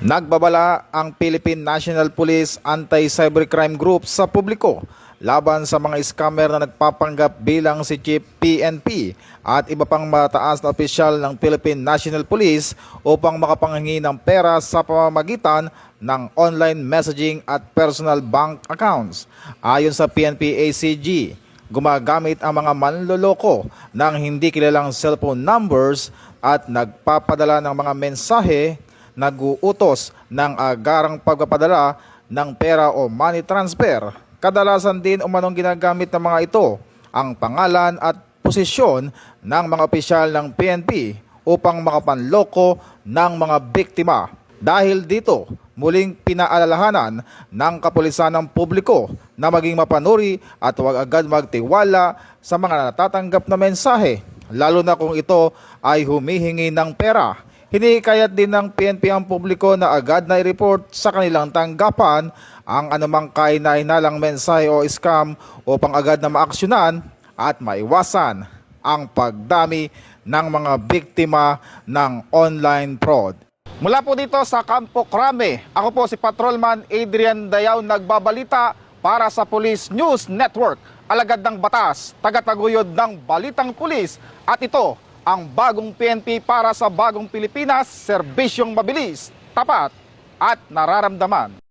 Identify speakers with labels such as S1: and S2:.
S1: Nagbabala ang Philippine National Police Anti-Cybercrime Group sa publiko laban sa mga scammer na nagpapanggap bilang si Chief PNP at iba pang mataas na opisyal ng Philippine National Police upang makapanghingi ng pera sa pamamagitan ng online messaging at personal bank accounts. Ayon sa PNP-ACG, gumagamit ang mga manloloko ng hindi kilalang cellphone numbers at nagpapadala ng mga mensahe nag-uutos ng agarang pagpapadala ng pera o money transfer. Kadalasan din umanong ginagamit ng mga ito ang pangalan at posisyon ng mga opisyal ng PNP upang makapanloko ng mga biktima. Dahil dito, muling pinaalalahanan ng kapulisan ng publiko na maging mapanuri at huwag agad magtiwala sa mga natatanggap na mensahe, lalo na kung ito ay humihingi ng pera. Hinikayat din ng PNP ang publiko na agad na i-report sa kanilang tanggapan ang anumang kahinahinalang mensahe o scam upang agad na maaksyonan at maiwasan ang pagdami ng mga biktima ng online fraud. Mula po dito sa Campo Crame, ako po si Patrolman Adrian Dayaw nagbabalita para sa Police News Network, alagad ng batas, tagataguyod ng balitang pulis, at ito ang bagong PNP para sa bagong Pilipinas, serbisyong mabilis, tapat at nararamdaman.